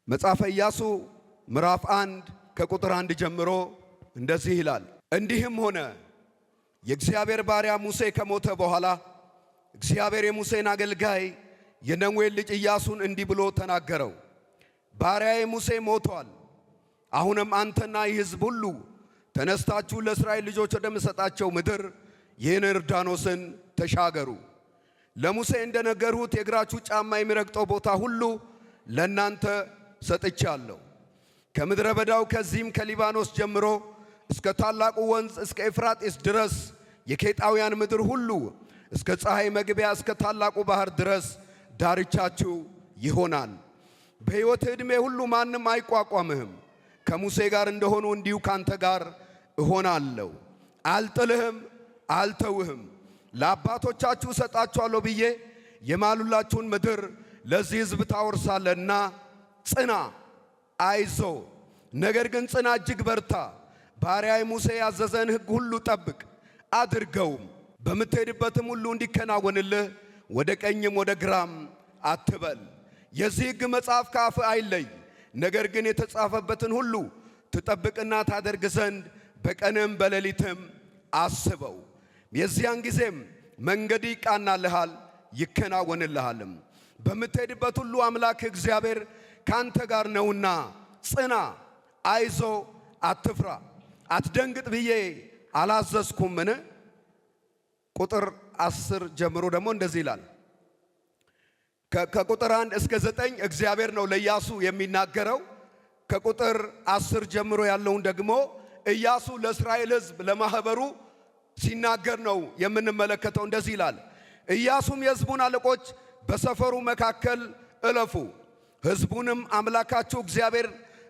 መጽሐፈ ኢያሱ ምዕራፍ 1 ከቁጥር 1 ጀምሮ እንደዚህ ይላል። እንዲህም ሆነ የእግዚአብሔር ባሪያ ሙሴ ከሞተ በኋላ እግዚአብሔር የሙሴን አገልጋይ የነዌን ልጅ ኢያሱን እንዲህ ብሎ ተናገረው። ባሪያዬ ሙሴ ሞቷል። አሁንም አንተና ይህ ሕዝብ ሁሉ ተነስታችሁ ለእስራኤል ልጆች ወደምሰጣቸው ምድር ይህን ዮርዳኖስን ተሻገሩ። ለሙሴ እንደነገርሁት የእግራችሁ ጫማ የሚረግጠው ቦታ ሁሉ ለእናንተ ሰጥቻለሁ። ከምድረ በዳው ከዚህም ከሊባኖስ ጀምሮ እስከ ታላቁ ወንዝ እስከ ኤፍራጥስ ድረስ የኬጣውያን ምድር ሁሉ እስከ ፀሐይ መግቢያ እስከ ታላቁ ባህር ድረስ ዳርቻችሁ ይሆናል። በሕይወት ዕድሜ ሁሉ ማንም አይቋቋምህም። ከሙሴ ጋር እንደሆኑ እንዲሁ ካንተ ጋር እሆናለሁ። አልጥልህም፣ አልተውህም። ለአባቶቻችሁ እሰጣችኋለሁ ብዬ የማሉላችሁን ምድር ለዚህ ሕዝብ ታወርሳለህና ጽና፣ አይዞ። ነገር ግን ጽና፣ እጅግ በርታ። ባሪያዬ ሙሴ ያዘዘን ሕግ ሁሉ ጠብቅ አድርገውም። በምትሄድበትም ሁሉ እንዲከናወንልህ ወደ ቀኝም ወደ ግራም አትበል። የዚህ ሕግ መጽሐፍ ከአፍህ አይለይ። ነገር ግን የተጻፈበትን ሁሉ ትጠብቅና ታደርግ ዘንድ በቀንም በሌሊትም አስበው። የዚያን ጊዜም መንገድ ይቃናልሃል ይከናወንልሃልም። በምትሄድበት ሁሉ አምላክ እግዚአብሔር ካንተ ጋር ነውና ጽና፣ አይዞ፣ አትፍራ፣ አትደንግጥ ብዬ አላዘዝኩምን? ቁጥር 10 ጀምሮ ደግሞ እንደዚህ ይላል። ከቁጥር 1 እስከ 9 እግዚአብሔር ነው ለኢያሱ የሚናገረው። ከቁጥር 10 ጀምሮ ያለውን ደግሞ ኢያሱ ለእስራኤል ሕዝብ ለማህበሩ ሲናገር ነው የምንመለከተው። እንደዚህ ይላል። ኢያሱም የሕዝቡን አለቆች በሰፈሩ መካከል እለፉ፣ ሕዝቡንም አምላካችሁ እግዚአብሔር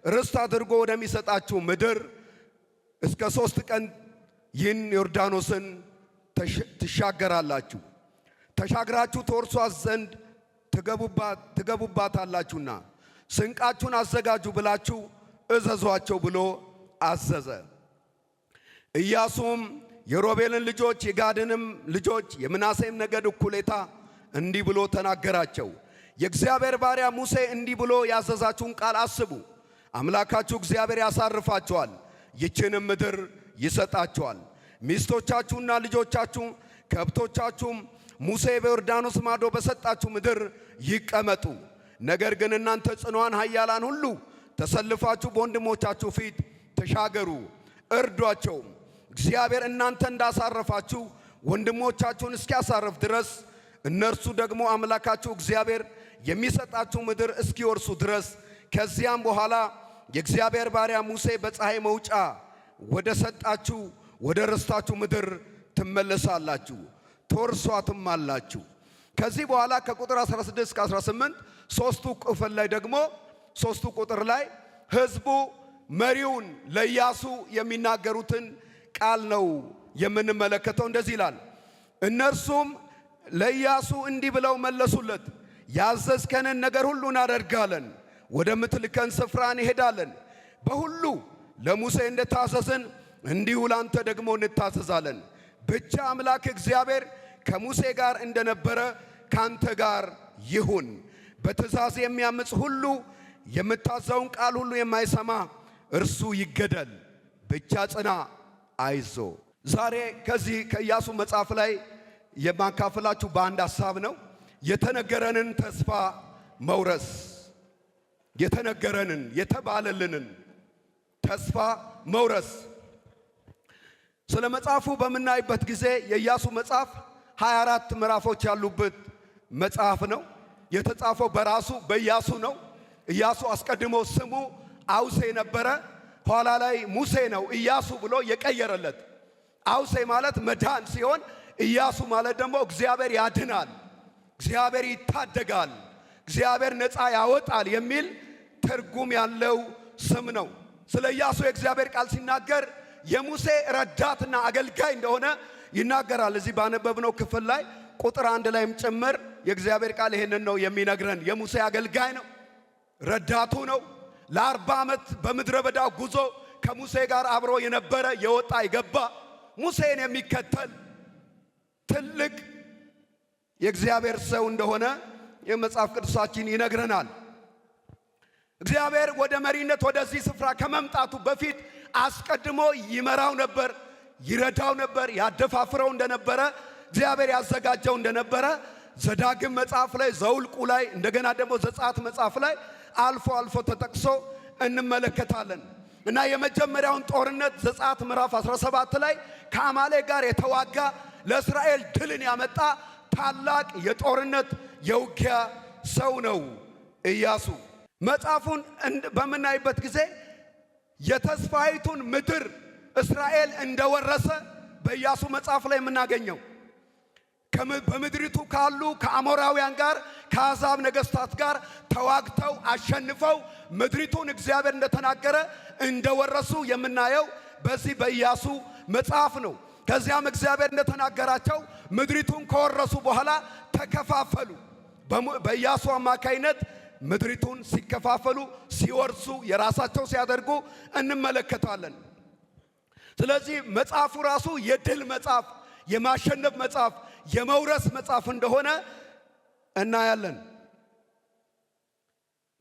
ርስት አድርጎ ወደሚሰጣችሁ ምድር እስከ 3 ቀን ይህን ዮርዳኖስን ትሻገራላችሁ። ተሻግራችሁ ተወርሷት ዘንድ ትገቡባታላችሁና ስንቃችሁን አዘጋጁ ብላችሁ እዘዟቸው ብሎ አዘዘ። ኢያሱም የሮቤልን ልጆች የጋድንም ልጆች የምናሴም ነገድ እኩሌታ እንዲህ ብሎ ተናገራቸው። የእግዚአብሔር ባሪያ ሙሴ እንዲህ ብሎ ያዘዛችሁን ቃል አስቡ። አምላካችሁ እግዚአብሔር ያሳርፋችኋል፣ ይችንም ምድር ይሰጣችኋል። ሚስቶቻችሁና ልጆቻችሁ ከብቶቻችሁም ሙሴ በዮርዳኖስ ማዶ በሰጣችሁ ምድር ይቀመጡ። ነገር ግን እናንተ ጽኑዓን ኃያላን ሁሉ ተሰልፋችሁ በወንድሞቻችሁ ፊት ተሻገሩ፣ እርዷቸው። እግዚአብሔር እናንተ እንዳሳረፋችሁ ወንድሞቻችሁን እስኪያሳርፍ ድረስ እነርሱ ደግሞ አምላካችሁ እግዚአብሔር የሚሰጣችሁ ምድር እስኪወርሱ ድረስ ከዚያም በኋላ የእግዚአብሔር ባሪያ ሙሴ በፀሐይ መውጫ ወደ ሰጣችሁ ወደ ርስታችሁ ምድር ትመለሳላችሁ፣ ትወርሷትም አላችሁ። ከዚህ በኋላ ከቁጥር 16 እስከ 18 ሶስቱ ክፍል ላይ ደግሞ ሶስቱ ቁጥር ላይ ሕዝቡ መሪውን ለኢያሱ የሚናገሩትን ቃል ነው የምንመለከተው። እንደዚህ ይላል። እነርሱም ለኢያሱ እንዲህ ብለው መለሱለት፣ ያዘዝከንን ነገር ሁሉ እናደርጋለን፣ ወደምትልከን ስፍራ እንሄዳለን። በሁሉ ለሙሴ እንደታዘዝን እንዲሁ ላንተ ደግሞ እንታዘዛለን። ብቻ አምላክ እግዚአብሔር ከሙሴ ጋር እንደነበረ ካንተ ጋር ይሁን። በትእዛዝ የሚያምፅ ሁሉ የምታዘውን ቃል ሁሉ የማይሰማ እርሱ ይገደል። ብቻ ጽና፣ አይዞ። ዛሬ ከዚህ ከኢያሱ መጽሐፍ ላይ የማካፈላችሁ በአንድ ሐሳብ ነው። የተነገረንን ተስፋ መውረስ፣ የተነገረንን የተባለልንን ተስፋ መውረስ። ስለ መጽሐፉ በምናይበት ጊዜ የኢያሱ መጽሐፍ 24 ምዕራፎች ያሉበት መጽሐፍ ነው። የተጻፈው በራሱ በኢያሱ ነው። ኢያሱ አስቀድሞ ስሙ አውሴ ነበረ። ኋላ ላይ ሙሴ ነው ኢያሱ ብሎ የቀየረለት። አውሴ ማለት መዳን ሲሆን ኢያሱ ማለት ደግሞ እግዚአብሔር ያድናል፣ እግዚአብሔር ይታደጋል፣ እግዚአብሔር ነፃ ያወጣል የሚል ትርጉም ያለው ስም ነው። ስለ ኢያሱ የእግዚአብሔር ቃል ሲናገር የሙሴ ረዳትና አገልጋይ እንደሆነ ይናገራል። እዚህ ባነበብነው ክፍል ላይ ቁጥር 1 ላይም ጭምር የእግዚአብሔር ቃል ይሄንን ነው የሚነግረን። የሙሴ አገልጋይ ነው፣ ረዳቱ ነው። ለ40 ዓመት በምድረ በዳ ጉዞ ከሙሴ ጋር አብሮ የነበረ የወጣ የገባ ሙሴን የሚከተል ትልቅ የእግዚአብሔር ሰው እንደሆነ የመጽሐፍ ቅዱሳችን ይነግረናል። እግዚአብሔር ወደ መሪነት ወደዚህ ስፍራ ከመምጣቱ በፊት አስቀድሞ ይመራው ነበር፣ ይረዳው ነበር፣ ያደፋፍረው እንደነበረ እግዚአብሔር ያዘጋጀው እንደነበረ ዘዳግም መጽሐፍ ላይ፣ ዘውልቁ ላይ፣ እንደገና ደግሞ ዘጸአት መጽሐፍ ላይ አልፎ አልፎ ተጠቅሶ እንመለከታለን። እና የመጀመሪያውን ጦርነት ዘጸአት ምዕራፍ 17 ላይ ከአማሌቅ ጋር የተዋጋ ለእስራኤል ድልን ያመጣ ታላቅ የጦርነት የውጊያ ሰው ነው ኢያሱ። መጽሐፉን በምናይበት ጊዜ የተስፋይቱን ምድር እስራኤል እንደወረሰ በኢያሱ መጽሐፍ ላይ የምናገኘው በምድሪቱ ካሉ ከአሞራውያን ጋር ከአሕዛብ ነገሥታት ጋር ተዋግተው አሸንፈው ምድሪቱን እግዚአብሔር እንደተናገረ እንደወረሱ የምናየው በዚህ በኢያሱ መጽሐፍ ነው። ከዚያም እግዚአብሔር እንደተናገራቸው ምድሪቱን ከወረሱ በኋላ ተከፋፈሉ። በኢያሱ አማካይነት ምድሪቱን ሲከፋፈሉ ሲወርሱ የራሳቸው ሲያደርጉ እንመለከታለን። ስለዚህ መጽሐፉ ራሱ የድል መጽሐፍ፣ የማሸነፍ መጽሐፍ፣ የመውረስ መጽሐፍ እንደሆነ እናያለን።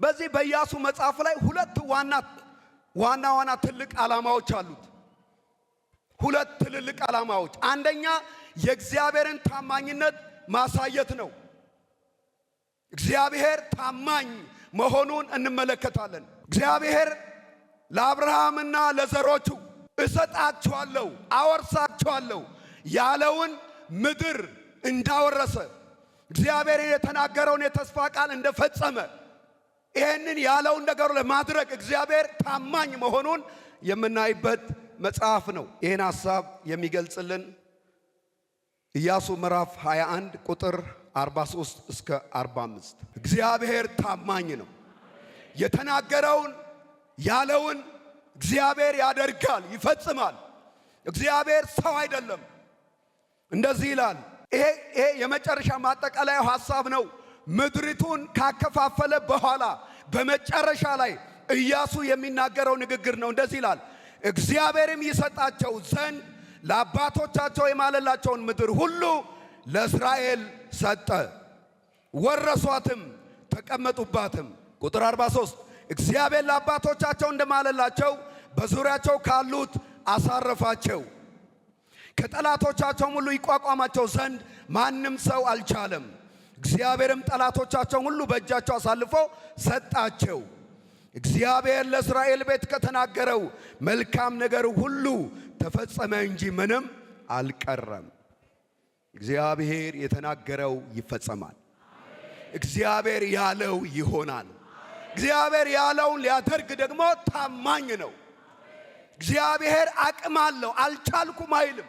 በዚህ በኢያሱ መጽሐፍ ላይ ሁለት ዋና ትልቅ ዓላማዎች አሉት። ሁለት ትልልቅ ዓላማዎች። አንደኛ የእግዚአብሔርን ታማኝነት ማሳየት ነው። እግዚአብሔር ታማኝ መሆኑን እንመለከታለን። እግዚአብሔር ለአብርሃምና ለዘሮቹ እሰጣቸዋለሁ አወርሳቸዋለሁ ያለውን ምድር እንዳወረሰ እግዚአብሔር የተናገረውን የተስፋ ቃል እንደፈጸመ ይህንን ያለውን ነገር ለማድረግ እግዚአብሔር ታማኝ መሆኑን የምናይበት መጽሐፍ ነው። ይህን ሐሳብ የሚገልጽልን ኢያሱ ምዕራፍ 21 ቁጥር 43 እስከ 45 እግዚአብሔር ታማኝ ነው። የተናገረውን ያለውን እግዚአብሔር ያደርጋል፣ ይፈጽማል። እግዚአብሔር ሰው አይደለም። እንደዚህ ይላል። ይሄ የመጨረሻ ማጠቃለያው ሐሳብ ነው። ምድሪቱን ካከፋፈለ በኋላ በመጨረሻ ላይ ኢያሱ የሚናገረው ንግግር ነው። እንደዚህ ይላል። እግዚአብሔርም ይሰጣቸው ዘንድ ለአባቶቻቸው የማለላቸውን ምድር ሁሉ ለእስራኤል ሰጠ፣ ወረሷትም፣ ተቀመጡባትም። ቁጥር 43 እግዚአብሔር ለአባቶቻቸው እንደማለላቸው በዙሪያቸው ካሉት አሳረፋቸው፣ ከጠላቶቻቸውም ሁሉ ይቋቋማቸው ዘንድ ማንም ሰው አልቻለም። እግዚአብሔርም ጠላቶቻቸውን ሁሉ በእጃቸው አሳልፎ ሰጣቸው። እግዚአብሔር ለእስራኤል ቤት ከተናገረው መልካም ነገር ሁሉ ተፈጸመ እንጂ ምንም አልቀረም። እግዚአብሔር የተናገረው ይፈጸማል። እግዚአብሔር ያለው ይሆናል። እግዚአብሔር ያለውን ሊያደርግ ደግሞ ታማኝ ነው። እግዚአብሔር አቅም አለው፣ አልቻልኩም አይልም።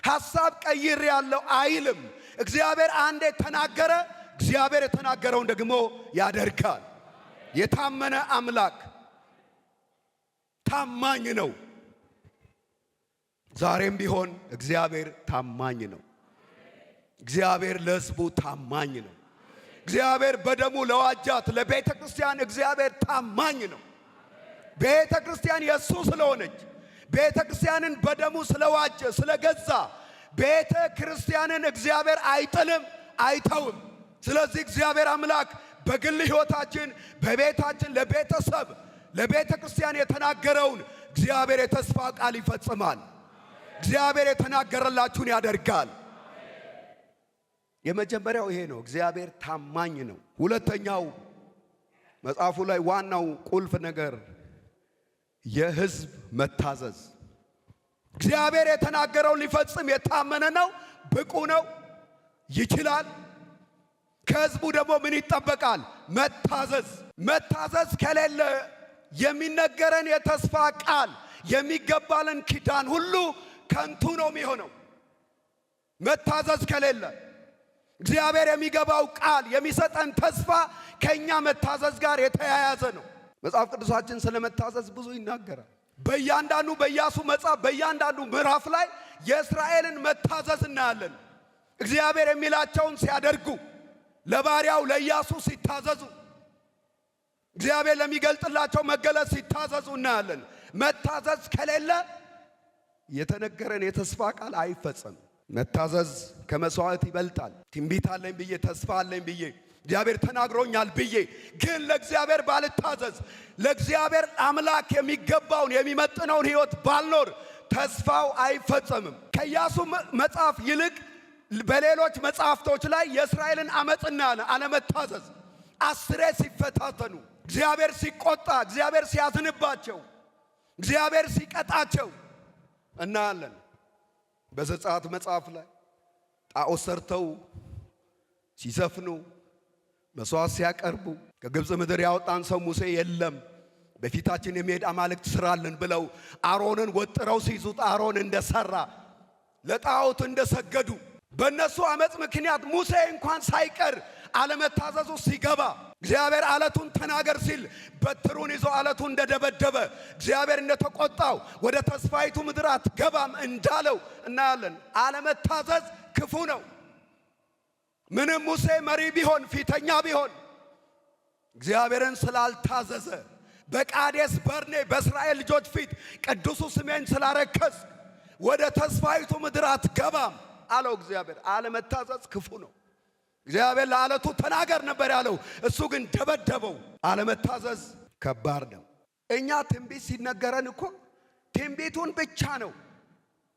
ሐሳብ ቀይር ያለው አይልም። እግዚአብሔር አንዴ ተናገረ፣ እግዚአብሔር የተናገረውን ደግሞ ያደርጋል። የታመነ አምላክ ታማኝ ነው። ዛሬም ቢሆን እግዚአብሔር ታማኝ ነው። እግዚአብሔር ለሕዝቡ ታማኝ ነው። እግዚአብሔር በደሙ ለዋጃት ለቤተ ክርስቲያን እግዚአብሔር ታማኝ ነው። ቤተ ክርስቲያን የእሱ ስለሆነች ቤተ ክርስቲያንን በደሙ ስለዋጀ ስለገዛ ቤተ ክርስቲያንን እግዚአብሔር አይጥልም፣ አይተውም። ስለዚህ እግዚአብሔር አምላክ በግል ሕይወታችን፣ በቤታችን፣ ለቤተሰብ፣ ለቤተ ክርስቲያን የተናገረውን እግዚአብሔር የተስፋ ቃል ይፈጽማል። እግዚአብሔር የተናገረላችሁን ያደርጋል። የመጀመሪያው ይሄ ነው። እግዚአብሔር ታማኝ ነው። ሁለተኛው መጽሐፉ ላይ ዋናው ቁልፍ ነገር የሕዝብ መታዘዝ። እግዚአብሔር የተናገረውን ሊፈጽም የታመነ ነው፣ ብቁ ነው፣ ይችላል። ከሕዝቡ ደግሞ ምን ይጠበቃል? መታዘዝ። መታዘዝ ከሌለ የሚነገረን የተስፋ ቃል የሚገባልን ኪዳን ሁሉ ከንቱ ነው የሚሆነው። መታዘዝ ከሌለ እግዚአብሔር የሚገባው ቃል የሚሰጠን ተስፋ ከኛ መታዘዝ ጋር የተያያዘ ነው። መጽሐፍ ቅዱሳችን ስለ መታዘዝ ብዙ ይናገራል። በእያንዳንዱ በኢያሱ መጽሐፍ በእያንዳንዱ ምዕራፍ ላይ የእስራኤልን መታዘዝ እናያለን። እግዚአብሔር የሚላቸውን ሲያደርጉ፣ ለባሪያው ለኢያሱ ሲታዘዙ፣ እግዚአብሔር ለሚገልጥላቸው መገለጽ ሲታዘዙ እናያለን። መታዘዝ ከሌለ የተነገረን የተስፋ ቃል አይፈጸምም። መታዘዝ ከመስዋዕት ይበልጣል። ትንቢት አለኝ ብዬ ተስፋ አለኝ ብዬ እግዚአብሔር ተናግሮኛል ብዬ ግን ለእግዚአብሔር ባልታዘዝ ለእግዚአብሔር አምላክ የሚገባውን የሚመጥነውን ሕይወት ባልኖር ተስፋው አይፈጸምም። ከኢያሱ መጽሐፍ ይልቅ በሌሎች መጽሐፍቶች ላይ የእስራኤልን አመጽና አለመታዘዝ አስሬ ሲፈታተኑ፣ እግዚአብሔር ሲቆጣ፣ እግዚአብሔር ሲያዝንባቸው፣ እግዚአብሔር ሲቀጣቸው እናያለን። በዘጸአት መጽሐፍ ላይ ጣዖት ሰርተው ሲዘፍኑ መስዋዕት ሲያቀርቡ ከግብፅ ምድር ያወጣን ሰው ሙሴ የለም በፊታችን የሚሄድ አማልክት ስራልን ብለው አሮንን ወጥረው ሲይዙት አሮን እንደሰራ ለጣዖት እንደሰገዱ በእነሱ አመጽ ምክንያት ሙሴ እንኳን ሳይቀር አለመታዘዙ ሲገባ እግዚአብሔር አለቱን ተናገር ሲል በትሩን ይዞ አለቱን እንደደበደበ እግዚአብሔር እንደተቆጣው ወደ ተስፋይቱ ምድር አትገባም እንዳለው እናያለን። አለመታዘዝ ክፉ ነው። ምንም ሙሴ መሪ ቢሆን ፊተኛ ቢሆን እግዚአብሔርን ስላልታዘዘ በቃዴስ በርኔ በእስራኤል ልጆች ፊት ቅዱሱ ስሜን ስላረከስ ወደ ተስፋይቱ ምድር አትገባም አለው እግዚአብሔር። አለመታዘዝ ክፉ ነው። እግዚአብሔር ለአለቱ ተናገር ነበር ያለው፣ እሱ ግን ደበደበው። አለመታዘዝ ከባድ ነው። እኛ ትንቢት ሲነገረን እኮ ትንቢቱን ብቻ ነው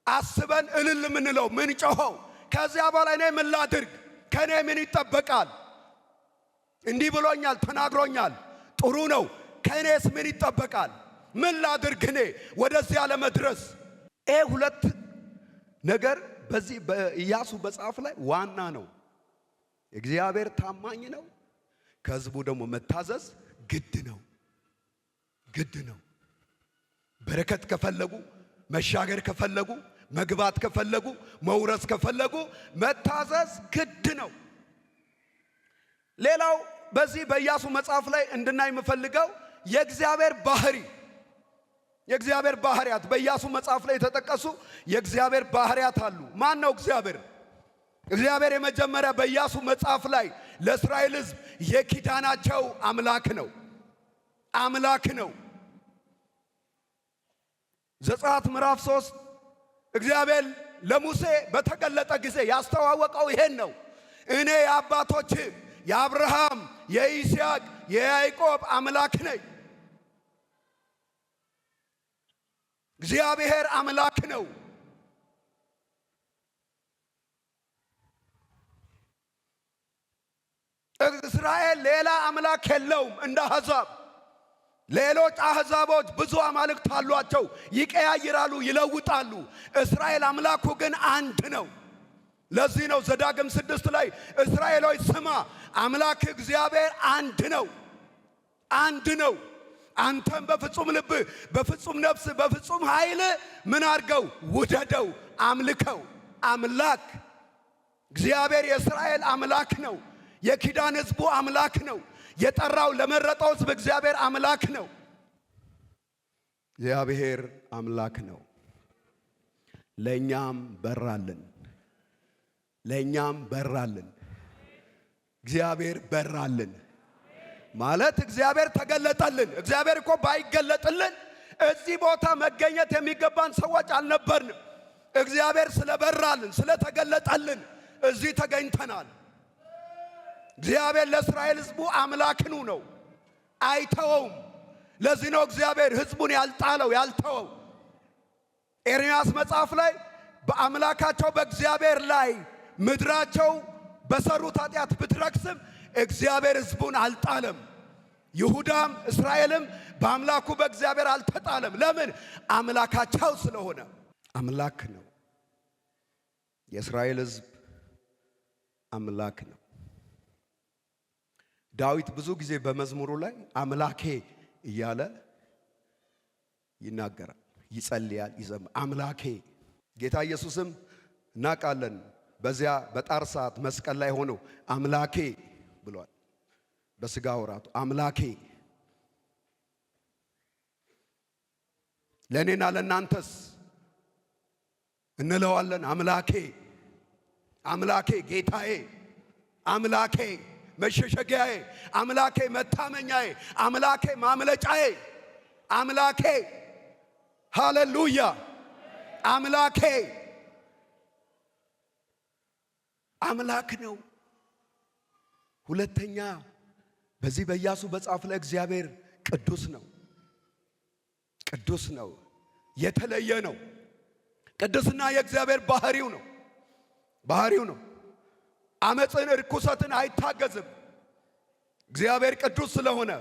አስበን እልል ምንለው ምን ጮኸው። ከዚያ በኋላ እኔ ምን ላድርግ፣ ከኔ ምን ይጠበቃል? እንዲህ ብሎኛል ተናግሮኛል፣ ጥሩ ነው፣ ከኔስ ምን ይጠበቃል? ምን ላድርግ እኔ ወደዚያ ለመድረስ? ሁለት ነገር በዚህ በኢያሱ መጽሐፍ ላይ ዋና ነው። እግዚአብሔር ታማኝ ነው፣ ከሕዝቡ ደግሞ መታዘዝ ግድ ነው። ግድ ነው። በረከት ከፈለጉ፣ መሻገር ከፈለጉ፣ መግባት ከፈለጉ፣ መውረስ ከፈለጉ መታዘዝ ግድ ነው። ሌላው በዚህ በኢያሱ መጽሐፍ ላይ እንድናይ የምፈልገው የእግዚአብሔር ባህሪ፣ የእግዚአብሔር ባህሪያት በኢያሱ መጽሐፍ ላይ የተጠቀሱ የእግዚአብሔር ባህሪያት አሉ። ማን ነው እግዚአብሔር? እግዚአብሔር የመጀመሪያ በኢያሱ መጽሐፍ ላይ ለእስራኤል ሕዝብ የኪዳናቸው አምላክ ነው። አምላክ ነው። ዘጸአት ምዕራፍ 3 እግዚአብሔር ለሙሴ በተገለጠ ጊዜ ያስተዋወቀው ይሄን ነው። እኔ የአባቶች የአብርሃም የይስሐቅ የያዕቆብ አምላክ ነኝ። እግዚአብሔር አምላክ ነው። እስራኤል ሌላ አምላክ የለውም። እንደ አሕዛብ ሌሎች አሕዛቦች ብዙ አማልክት አሏቸው፣ ይቀያይራሉ፣ ይለውጣሉ። እስራኤል አምላኩ ግን አንድ ነው። ለዚህ ነው ዘዳግም 6 ላይ እስራኤሎች ስማ አምላክ እግዚአብሔር አንድ ነው፣ አንድ ነው። አንተም በፍጹም ልብ፣ በፍጹም ነፍስ፣ በፍጹም ኃይል ምን አድርገው ውደደው፣ አምልከው። አምላክ እግዚአብሔር የእስራኤል አምላክ ነው። የኪዳን ሕዝቡ አምላክ ነው። የጠራው ለመረጠው ሕዝብ እግዚአብሔር አምላክ ነው። እግዚአብሔር አምላክ ነው። ለእኛም በራልን፣ ለእኛም በራልን። እግዚአብሔር በራልን ማለት እግዚአብሔር ተገለጠልን። እግዚአብሔር እኮ ባይገለጥልን እዚህ ቦታ መገኘት የሚገባን ሰዎች አልነበርንም። እግዚአብሔር ስለበራልን ስለተገለጠልን እዚህ ተገኝተናል። እግዚአብሔር ለእስራኤል ሕዝቡ አምላክኑ ነው፣ አይተወውም። ለዚህ ነው እግዚአብሔር ሕዝቡን ያልጣለው ያልተወው። ኤርምያስ መጽሐፍ ላይ በአምላካቸው በእግዚአብሔር ላይ ምድራቸው በሰሩት ኃጢአት ብትረክስም እግዚአብሔር ሕዝቡን አልጣለም። ይሁዳም እስራኤልም በአምላኩ በእግዚአብሔር አልተጣለም። ለምን? አምላካቸው ስለሆነ። አምላክ ነው። የእስራኤል ሕዝብ አምላክ ነው። ዳዊት ብዙ ጊዜ በመዝሙሩ ላይ አምላኬ እያለ ይናገራል፣ ይጸልያል፣ ይዘምራል። አምላኬ ጌታ ኢየሱስም እናውቃለን በዚያ በጣር ሰዓት መስቀል ላይ ሆኖ አምላኬ ብሏል። በስጋ ወራቱ አምላኬ ለእኔና ለእናንተስ እንለዋለን። አምላኬ አምላኬ ጌታዬ፣ አምላኬ መሸሸጊያዬ፣ አምላኬ መታመኛዬ፣ አምላኬ ማምለጫዬ፣ አምላኬ ሃሌሉያ፣ አምላኬ አምላክ ነው። ሁለተኛ በዚህ በኢያሱ መጽሐፍ ላይ እግዚአብሔር ቅዱስ ነው። ቅዱስ ነው፣ የተለየ ነው። ቅድስና የእግዚአብሔር ባህሪው ነው። ባህሪው ነው። አመፅን፣ ርኩሰትን አይታገዝም። እግዚአብሔር ቅዱስ ስለሆነ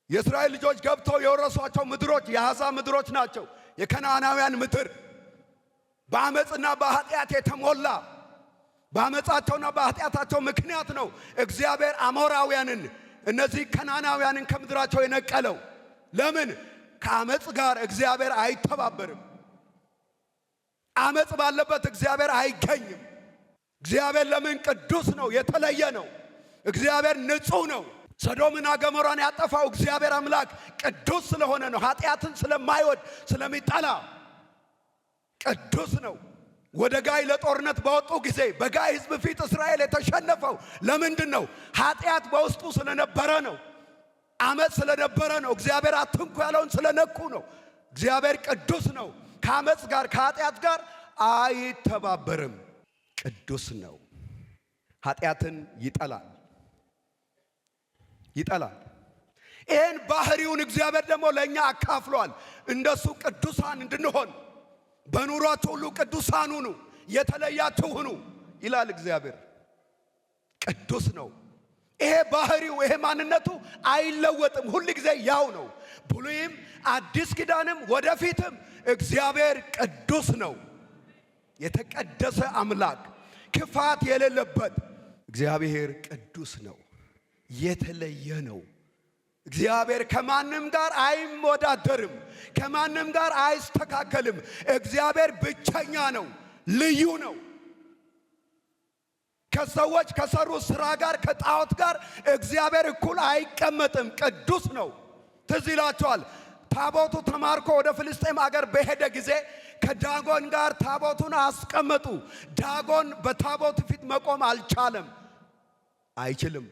የእስራኤል ልጆች ገብተው የወረሷቸው ምድሮች የአሕዛብ ምድሮች ናቸው። የከነዓናውያን ምድር በአመፅና በኃጢአት የተሞላ በአመፃቸውና በኃጢአታቸው ምክንያት ነው እግዚአብሔር አሞራውያንን እነዚህ ከነዓናውያንን ከምድራቸው የነቀለው። ለምን? ከአመፅ ጋር እግዚአብሔር አይተባበርም። አመፅ ባለበት እግዚአብሔር አይገኝም። እግዚአብሔር ለምን? ቅዱስ ነው፣ የተለየ ነው። እግዚአብሔር ንጹሕ ነው። ሰዶምና ገሞራን ያጠፋው እግዚአብሔር አምላክ ቅዱስ ስለሆነ ነው። ኃጢአትን ስለማይወድ ስለሚጠላ ቅዱስ ነው። ወደ ጋይ ለጦርነት በወጡ ጊዜ በጋይ ሕዝብ ፊት እስራኤል የተሸነፈው ለምንድን ነው? ኃጢአት በውስጡ ስለነበረ ነው። አመፅ ስለነበረ ነው። እግዚአብሔር አትንኩ ያለውን ስለነኩ ነው። እግዚአብሔር ቅዱስ ነው። ከአመፅ ጋር ከኃጢአት ጋር አይተባበርም። ቅዱስ ነው። ኃጢአትን ይጠላል ይጠላል። ይህን ባህሪውን እግዚአብሔር ደግሞ ለእኛ አካፍሏል። እንደሱ ቅዱሳን እንድንሆን በኑሯችሁ ሁሉ ቅዱሳን ሁኑ፣ የተለያችሁ ሁኑ ይላል እግዚአብሔር። ቅዱስ ነው። ይሄ ባህሪው ይሄ ማንነቱ አይለወጥም። ሁል ጊዜ ያው ነው። ብሉይም አዲስ ኪዳንም ወደፊትም እግዚአብሔር ቅዱስ ነው። የተቀደሰ አምላክ፣ ክፋት የሌለበት እግዚአብሔር ቅዱስ ነው። የተለየ ነው። እግዚአብሔር ከማንም ጋር አይወዳደርም፣ ከማንም ጋር አይስተካከልም። እግዚአብሔር ብቸኛ ነው፣ ልዩ ነው። ከሰዎች ከሰሩ ስራ ጋር ከጣዖት ጋር እግዚአብሔር እኩል አይቀመጥም። ቅዱስ ነው። ትዝ ይላቸዋል። ታቦቱ ተማርኮ ወደ ፍልስጤም አገር በሄደ ጊዜ ከዳጎን ጋር ታቦቱን አስቀመጡ። ዳጎን በታቦቱ ፊት መቆም አልቻለም፣ አይችልም።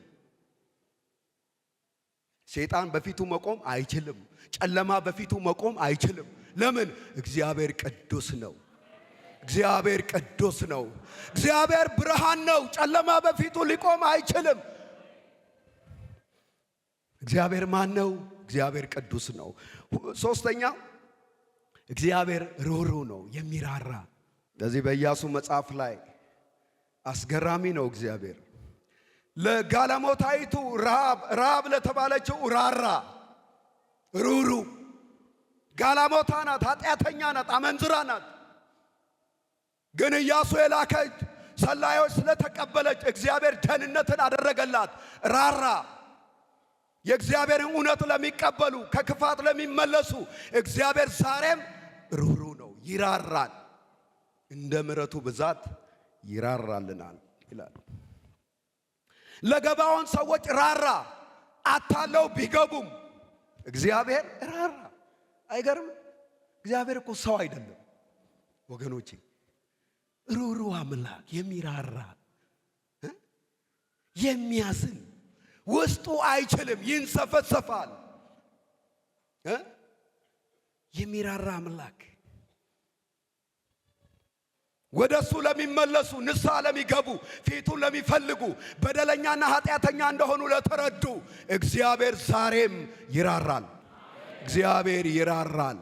ሰይጣን በፊቱ መቆም አይችልም። ጨለማ በፊቱ መቆም አይችልም። ለምን? እግዚአብሔር ቅዱስ ነው። እግዚአብሔር ቅዱስ ነው። እግዚአብሔር ብርሃን ነው። ጨለማ በፊቱ ሊቆም አይችልም። እግዚአብሔር ማን ነው? እግዚአብሔር ቅዱስ ነው። ሶስተኛው እግዚአብሔር ሩህሩህ ነው፣ የሚራራ። ለዚህ በኢያሱ መጽሐፍ ላይ አስገራሚ ነው። እግዚአብሔር ለጋለሞታይቱ ረሃብ ለተባለችው ራራ። ሩህሩህ ጋለሞታ ናት፣ ኃጢአተኛ ናት፣ አመንዝራ ናት። ግን ኢያሱ የላከች ሰላዮች ስለተቀበለች እግዚአብሔር ደህንነትን አደረገላት። ራራ። የእግዚአብሔርን እውነት ለሚቀበሉ ከክፋት ለሚመለሱ እግዚአብሔር ዛሬም ሩህሩህ ነው፣ ይራራል። እንደ ምሕረቱ ብዛት ይራራልናል ይላል። ለገባዖን ሰዎች ራራ። አታለው ቢገቡም እግዚአብሔር ራራ። አይገርም? እግዚአብሔር እኮ ሰው አይደለም ወገኖቼ። ሩህሩህ አምላክ፣ የሚራራ የሚያዝን፣ ውስጡ አይችልም፣ ይንሰፈሰፋል። የሚራራ አምላክ ወደሱ ለሚመለሱ ንስሐ ለሚገቡ ፊቱን ለሚፈልጉ በደለኛና ኃጢአተኛ እንደሆኑ ለተረዱ እግዚአብሔር ዛሬም ይራራል። እግዚአብሔር ይራራል።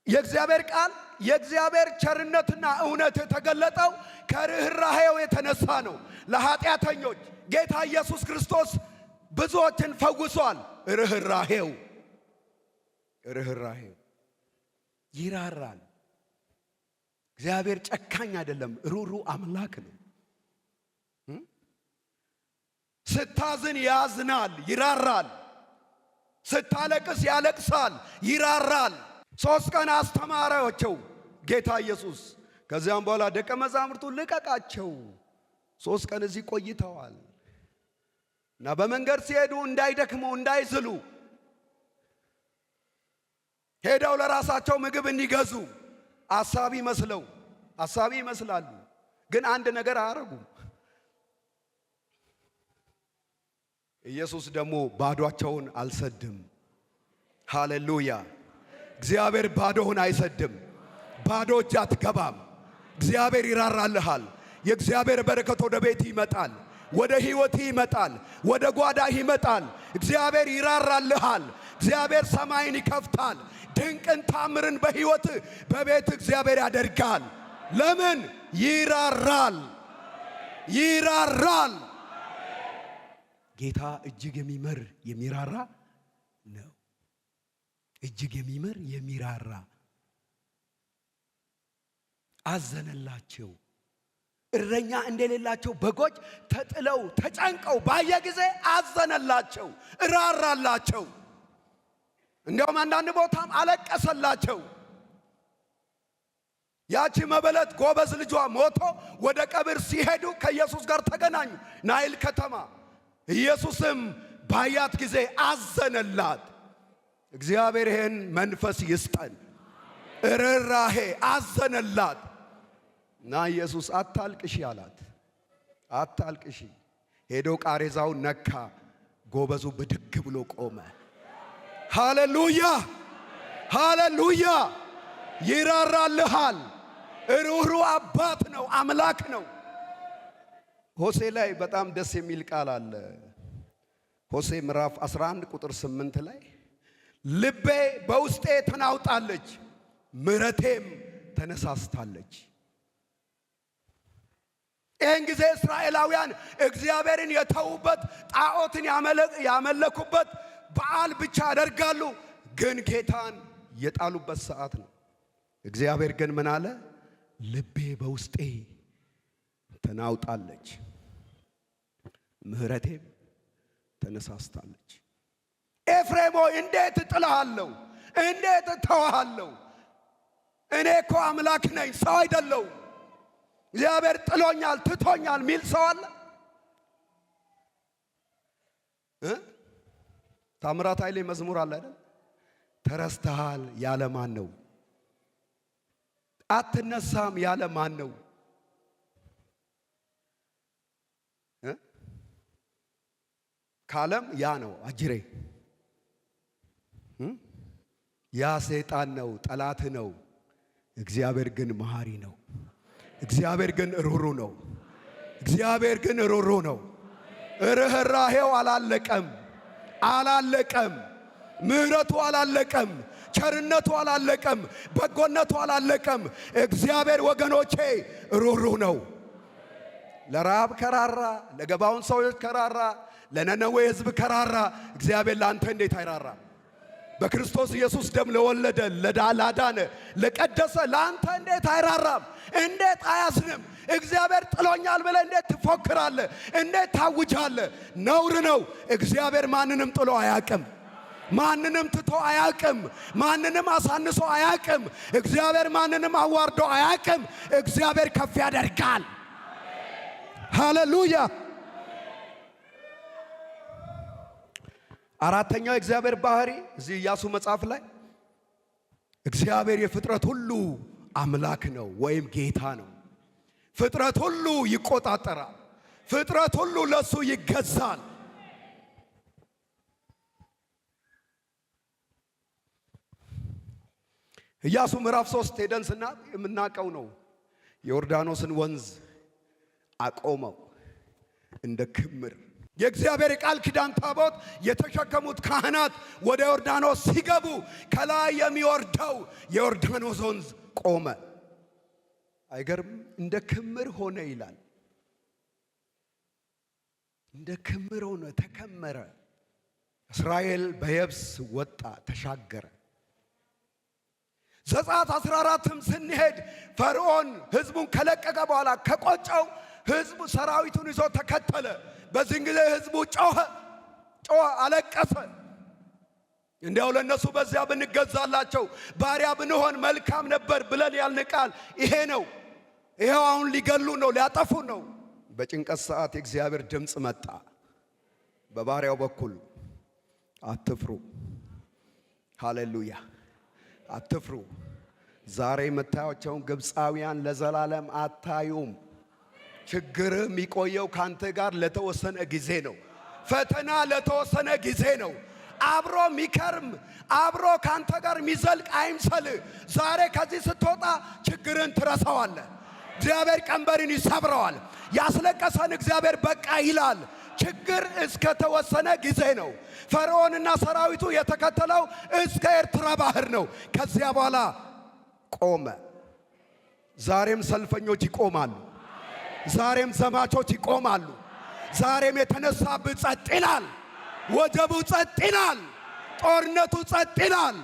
የእግዚአብሔር ቃል የእግዚአብሔር ቸርነትና እውነት የተገለጠው ከርኅራኄው የተነሳ ነው። ለኃጢአተኞች ጌታ ኢየሱስ ክርስቶስ ብዙዎችን ፈውሷል። ርኅራኄው ይራራል። እግዚአብሔር ጨካኝ አይደለም፣ ሩህሩህ አምላክ ነው። ስታዝን ያዝናል፣ ይራራል። ስታለቅስ ያለቅሳል፣ ይራራል። 3 ቀን አስተማራቸው ጌታ ኢየሱስ። ከዚያም በኋላ ደቀ መዛሙርቱ ልቀቃቸው፣ 3 ቀን እዚህ ቆይተዋል እና በመንገድ ሲሄዱ እንዳይደክሙ እንዳይዝሉ ሄደው ለራሳቸው ምግብ እንዲገዙ አሳቢ ይመስላሉ፣ ግን አንድ ነገር አያረጉም። ኢየሱስ ደግሞ ባዶአቸውን አልሰድም። ሃሌሉያ! እግዚአብሔር ባዶህን አይሰድም። ባዶ እጅ አትገባም። እግዚአብሔር ይራራልሃል። የእግዚአብሔር በረከት ወደ ቤት ይመጣል፣ ወደ ሕይወት ይመጣል፣ ወደ ጓዳ ይመጣል። እግዚአብሔር ይራራልሃል። እግዚአብሔር ሰማይን ይከፍታል። ድንቅን ታምርን በሕይወት በቤት እግዚአብሔር ያደርጋል። ለምን? ይራራል፣ ይራራል። ጌታ እጅግ የሚምር የሚራራ ነው። እጅግ የሚምር የሚራራ አዘነላቸው። እረኛ እንደሌላቸው በጎች ተጥለው ተጨንቀው ባየ ጊዜ አዘነላቸው፣ እራራላቸው። እንዲያውም አንዳንድ ቦታም አለቀሰላቸው። ያቺ መበለት ጎበዝ ልጇ ሞቶ ወደ ቀብር ሲሄዱ ከኢየሱስ ጋር ተገናኙ፣ ናይል ከተማ። ኢየሱስም ባያት ጊዜ አዘነላት። እግዚአብሔር ይህን መንፈስ ይስጠን። ርኅራኄ አዘነላት እና ኢየሱስ አታልቅሺ አላት። አታልቅሺ። ሄዶ ቃሬዛውን ነካ። ጎበዙ ብድግ ብሎ ቆመ። ሃሌሉያ፣ ሃሌሉያ። ይራራልሃል። ሩህሩህ አባት ነው፣ አምላክ ነው። ሆሴ ላይ በጣም ደስ የሚል ቃል አለ። ሆሴ ምዕራፍ 11 ቁጥር 8 ላይ ልቤ በውስጤ ተናውጣለች፣ ምሕረቴም ተነሳስታለች። ይህን ጊዜ እስራኤላውያን እግዚአብሔርን የተዉበት፣ ጣዖትን ያመለኩበት በዓል ብቻ ያደርጋሉ፣ ግን ጌታን የጣሉበት ሰዓት ነው። እግዚአብሔር ግን ምን አለ? ልቤ በውስጤ ተናውጣለች፣ ምሕረቴም ተነሳስታለች። ኤፍሬም ሆይ እንዴት እጥልሃለሁ? እንዴት እተዋሃለሁ? እኔ እኮ አምላክ ነኝ፣ ሰው አይደለሁም። እግዚአብሔር ጥሎኛል፣ ትቶኛል ሚል ሰው አለ? ታምራት ኃይሌ መዝሙር አለ አይደል? ተረስተሃል ያለ ማን ነው? አትነሳም ያለ ማን ነው? ካለም ያ ነው አጅሬ። ያ ሰይጣን ነው፣ ጠላት ነው። እግዚአብሔር ግን መሐሪ ነው። እግዚአብሔር ግን ሩሩ ነው። እግዚአብሔር ግን ሩሩ ነው። ርኅራኄው አላለቀም፣ አላለቀም። ምሕረቱ አላለቀም፣ ቸርነቱ አላለቀም፣ በጎነቱ አላለቀም። እግዚአብሔር ወገኖቼ ሩሩ ነው። ለራብ ከራራ፣ ለገባውን ሰዎች ከራራ፣ ለነነዌ ሕዝብ ከራራ፣ እግዚአብሔር ለአንተ እንዴት አይራራ? በክርስቶስ ኢየሱስ ደም ለወለደ ላዳነ ለቀደሰ ለአንተ እንዴት አይራራም? እንዴት አያዝንም? እግዚአብሔር ጥሎኛል ብለህ እንዴት ትፎክራለህ? እንዴት ታውጃለህ? ነውር ነው። እግዚአብሔር ማንንም ጥሎ አያቅም። ማንንም ትቶ አያቅም። ማንንም አሳንሶ አያቅም። እግዚአብሔር ማንንም አዋርዶ አያቅም። እግዚአብሔር ከፍ ያደርጋል። ሃሌሉያ። አራተኛው የእግዚአብሔር ባህሪ እዚህ ኢያሱ መጽሐፍ ላይ እግዚአብሔር የፍጥረት ሁሉ አምላክ ነው ወይም ጌታ ነው። ፍጥረት ሁሉ ይቆጣጠራል። ፍጥረት ሁሉ ለሱ ይገዛል። ኢያሱ ምዕራፍ 3 ሄደን የምናውቀው ነው። የዮርዳኖስን ወንዝ አቆመው እንደ ክምር። የእግዚአብሔር የቃል ኪዳን ታቦት የተሸከሙት ካህናት ወደ ዮርዳኖስ ሲገቡ ከላይ የሚወርደው የዮርዳኖስ ወንዝ ቆመ። አይገርም? እንደ ክምር ሆነ ይላል። እንደ ክምር ሆነ፣ ተከመረ። እስራኤል በየብስ ወጣ፣ ተሻገረ። ዘጸአት 14ም ስንሄድ ፈርዖን ሕዝቡን ከለቀቀ በኋላ ከቆጨው ሕዝቡ ሰራዊቱን ይዞ ተከተለ። በዚህ ጊዜ ሕዝቡ ጮኸ፣ አለቀሰ። እንዲያው ለነሱ በዚያ ብንገዛላቸው ባሪያ ብንሆን መልካም ነበር ብለን ያልን ቃል ይሄ ነው። ይሄው አሁን ሊገሉ ነው፣ ሊያጠፉ ነው። በጭንቀት ሰዓት የእግዚአብሔር ድምፅ መጣ በባሪያው በኩል። አትፍሩ። ሃሌሉያ። አትፍሩ። ዛሬ የምታዩቸውን ግብፃውያን ለዘላለም አታዩም። ችግር የሚቆየው ካንተ ጋር ለተወሰነ ጊዜ ነው። ፈተና ለተወሰነ ጊዜ ነው። አብሮ ሚከርም አብሮ ካንተ ጋር የሚዘልቅ አይምሰል። ዛሬ ከዚህ ስትወጣ ችግርን ትረሳዋለህ። እግዚአብሔር ቀንበርን ይሰብረዋል። ያስለቀሰን እግዚአብሔር በቃ ይላል። ችግር እስከ ተወሰነ ጊዜ ነው። ፈርዖንና ሰራዊቱ የተከተለው እስከ ኤርትራ ባህር ነው። ከዚያ በኋላ ቆመ። ዛሬም ሰልፈኞች ይቆማሉ። ዛሬም ዘማቾች ይቆማሉ። ዛሬም የተነሳብህ ጸጥ ይላል። ወጀቡ ጸጥ ይላል። ጦርነቱ ጸጥ ይላል።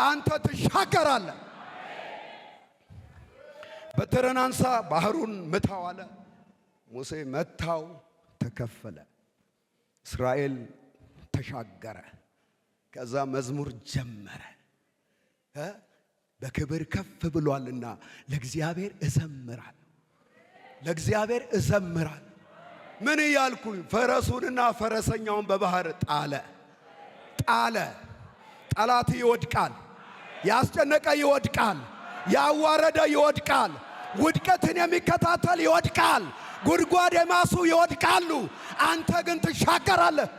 አንተ ትሻገራለህ። በትርህን አንሳ፣ ባህሩን ምታው አለ። ሙሴ መታው፣ ተከፈለ። እስራኤል ተሻገረ። ከዛ መዝሙር ጀመረ። በክብር ከፍ ብሏልና ለእግዚአብሔር እዘምራለሁ፣ ለእግዚአብሔር እዘምራለሁ። ምን እያልኩኝ? ፈረሱንና ፈረሰኛውን በባህር ጣለ። ጠላት ይወድቃል። ያስጨነቀ ይወድቃል። ያዋረደ ይወድቃል። ውድቀትን የሚከታተል ይወድቃል። ጉድጓድ የማሱ ይወድቃሉ። አንተ ግን ትሻገራለህ።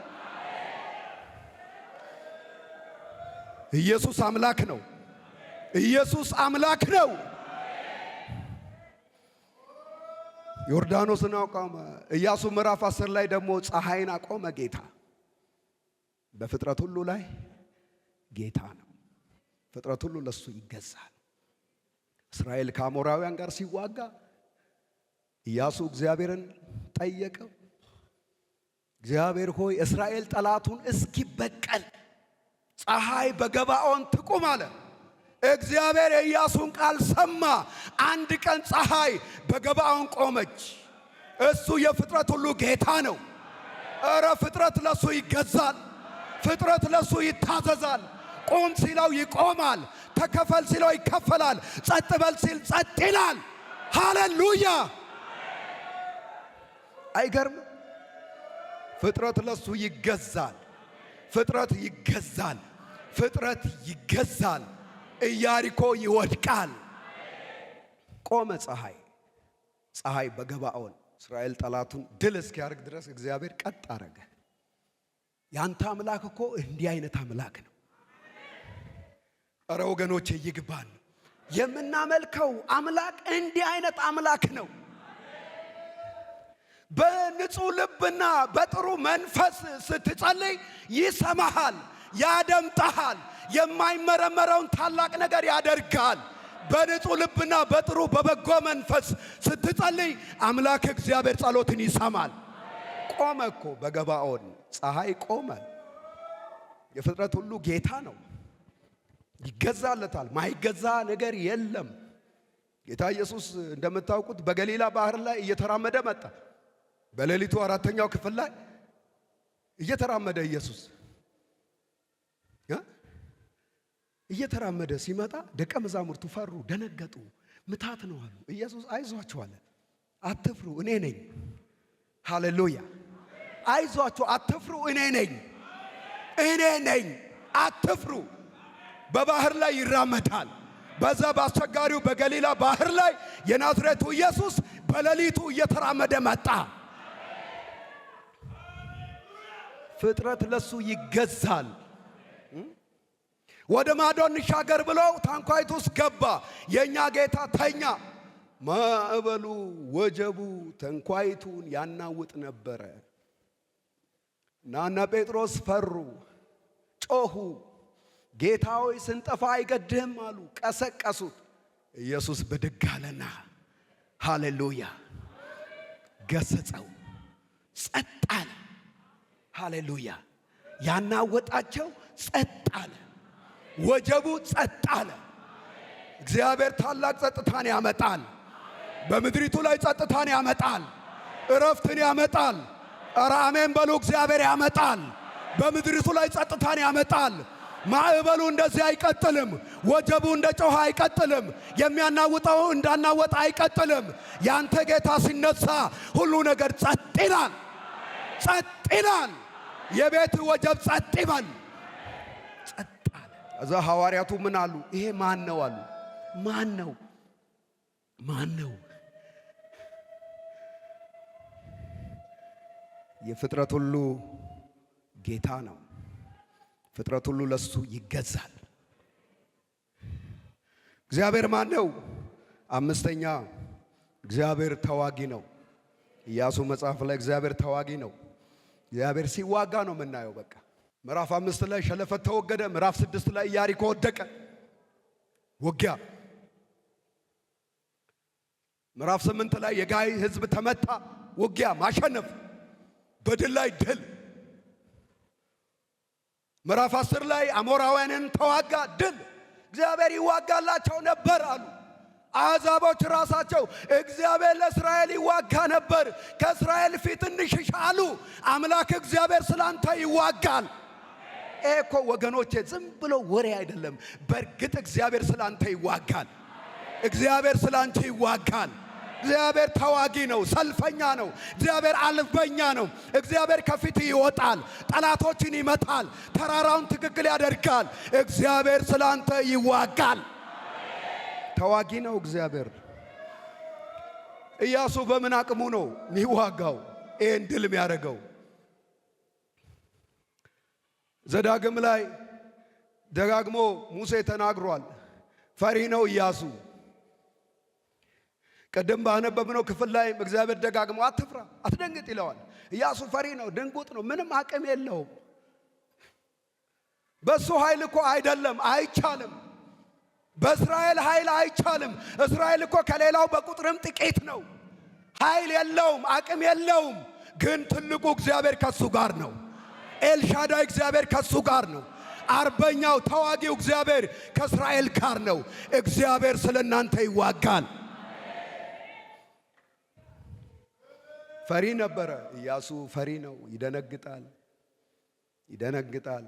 ኢየሱስ አምላክ ነው። ኢየሱስ አምላክ ነው። ዮርዳኖስን አቆመ። ኢያሱ ምዕራፍ 10 ላይ ደግሞ ፀሐይን አቆመ ጌታ። በፍጥረት ሁሉ ላይ ጌታ ነው። ፍጥረት ሁሉ ለሱ ይገዛል። እስራኤል ከአሞራውያን ጋር ሲዋጋ ኢያሱ እግዚአብሔርን ጠየቀው። እግዚአብሔር ሆይ እስራኤል ጠላቱን እስኪበቀል ፀሐይ በገባኦን ትቁም አለ። እግዚአብሔር የኢያሱን ቃል ሰማ። አንድ ቀን ፀሐይ በገባኦን ቆመች። እሱ የፍጥረት ሁሉ ጌታ ነው። እረ ፍጥረት ለሱ ይገዛል። ፍጥረት ለሱ ይታዘዛል። ቁም ሲለው ይቆማል። ተከፈል ሲለው ይከፈላል። ጸጥ በል ሲል ጸጥ ይላል። ሃሌሉያ! አይገርም? ፍጥረት ለሱ ይገዛል። ፍጥረት ይገዛል። ፍጥረት ይገዛል። ኢያሪኮ ይወድቃል። ቆመ ፀሐይ በገባኦን። እስራኤል ጠላቱን ድል እስኪያደርግ ድረስ እግዚአብሔር ቀጥ አረገ። ያንተ አምላክ እኮ እንዲህ አይነት አምላክ ነው። እረ ወገኖቼ ይግባን። የምናመልከው አምላክ እንዲህ አይነት አምላክ ነው። በንጹህ ልብና በጥሩ መንፈስ ስትጸልይ ይሰማሃል፣ ያደምጣሃል። የማይመረመረውን ታላቅ ነገር ያደርጋል። በንጹህ ልብና በጥሩ በበጎ መንፈስ ስትጸልይ አምላክ እግዚአብሔር ጸሎትን ይሰማል። ቆመ እኮ በገባኦን ፀሐይ ቆመ። የፍጥረት ሁሉ ጌታ ነው፣ ይገዛለታል። ማይገዛ ነገር የለም። ጌታ ኢየሱስ እንደምታውቁት በገሊላ ባህር ላይ እየተራመደ መጣ። በሌሊቱ 4ኛው ክፍል ላይ እየተራመደ ኢየሱስ እየተራመደ ሲመጣ ደቀ መዛሙርቱ ፈሩ፣ ደነገጡ። ምታት ነው አሉ። ኢየሱስ አይዟችሁ አለ። አትፍሩ፣ እኔ ነኝ። ሃሌሉያ! አይዟችሁ፣ አትፍሩ፣ እኔ ነኝ። አትፍሩ። በባህር ላይ ይራመዳል። በዛ በአስቸጋሪው በገሊላ ባህር ላይ የናዝሬቱ ኢየሱስ በሌሊቱ እየተራመደ መጣ። ፍጥረት ለሱ ይገዛል። ወደ ማዶ እንሻገር ብለው ታንኳይቱ ውስጥ ገባ። የኛ ጌታ ተኛ። ማዕበሉ ወጀቡ ታንኳይቱን ያናውጥ ነበረ። እነ ጴጥሮስ ፈሩ፣ ጮኹ። ጌታ ሆይ ስንጠፋ አይገድህም አሉ። ቀሰቀሱት። ኢየሱስ ብድግ አለና ሃሌሉያ ገሰጸው። ጸጥ አለ። ሃሌሉያ! ያናወጣቸው ጸጥ አለ። ወጀቡ ጸጥ አለ። እግዚአብሔር ታላቅ ጸጥታን ያመጣል። በምድሪቱ ላይ ጸጥታን ያመጣል። እረፍትን ያመጣል። ኧረ አሜን በሉ። እግዚአብሔር ያመጣል። በምድሪቱ ላይ ጸጥታን ያመጣል። ማዕበሉ እንደዚህ አይቀጥልም። ወጀቡ እንደ ጮኸ አይቀጥልም። የሚያናውጠው እንዳናወጣ አይቀጥልም። ያንተ ጌታ ሲነሳ ሁሉ ነገር ጸጥ ይላል። ጸጥ ይላል። የቤት ወጀብ ጸጥ ይበል። ጸጥ አለ። እዛ ሐዋርያቱ ምን አሉ? ይሄ ማን ነው አሉ። ማን ነው? የፍጥረት ሁሉ ጌታ ነው። ፍጥረት ሁሉ ለሱ ይገዛል። እግዚአብሔር ማን ነው? አምስተኛ እግዚአብሔር ተዋጊ ነው። ኢያሱ መጽሐፍ ላይ እግዚአብሔር ተዋጊ ነው። እግዚአብሔር ሲዋጋ ነው የምናየው። በቃ ምዕራፍ 5 ላይ ሸለፈት ተወገደ። ምዕራፍ 6 ላይ ኢያሪኮ ወደቀ። ውጊያ። ምዕራፍ 8 ላይ የጋይ ሕዝብ ተመታ። ውጊያ፣ ማሸነፍ፣ በድል ላይ ድል። ምዕራፍ 10 ላይ አሞራውያንን ተዋጋ፣ ድል። እግዚአብሔር ይዋጋላቸው ነበር አሉ አሕዛቦች ራሳቸው። እግዚአብሔር ለእስራኤል ይዋጋ ነበር፣ ከእስራኤል ፊት እንሽሽ አሉ። አምላክ እግዚአብሔር ስላንተ ይዋጋል። እኮ ወገኖቼ ዝም ብሎ ወሬ አይደለም። በእርግጥ እግዚአብሔር ስላንተ ይዋጋል። እግዚአብሔር ስላንተ ይዋጋል። እግዚአብሔር ተዋጊ ነው፣ ሰልፈኛ ነው። እግዚአብሔር አልበኛ ነው። እግዚአብሔር ከፊት ይወጣል፣ ጠላቶችን ይመታል፣ ተራራውን ትክክል ያደርጋል። እግዚአብሔር ስላንተ ይዋጋል። ተዋጊ ነው እግዚአብሔር። ኢያሱ በምን አቅሙ ነው የሚዋጋው ይህን ድል የሚያደርገው? ዘዳግም ላይ ደጋግሞ ሙሴ ተናግሯል። ፈሪ ነው ኢያሱ። ቀደም ባነበብነው ክፍል ላይ እግዚአብሔር ደጋግሞ አትፍራ፣ አትደንግጥ ይለዋል። ኢያሱ ፈሪ ነው፣ ድንጉጥ ነው፣ ምንም አቅም የለውም። በሱ ኃይል እኮ አይደለም፣ አይቻልም። በእስራኤል ኃይል አይቻልም። እስራኤል እኮ ከሌላው በቁጥርም ጥቂት ነው። ኃይል የለውም፣ አቅም የለውም። ግን ትልቁ እግዚአብሔር ከሱ ጋር ነው። ኤልሻዳይ እግዚአብሔር ከሱ ጋር ነው። አርበኛው ተዋጊው እግዚአብሔር ከእስራኤል ጋር ነው። እግዚአብሔር ስለ እናንተ ይዋጋል። ፈሪ ነበረ ኢያሱ። ፈሪ ነው፣ ይደነግጣል፣ ይደነግጣል፣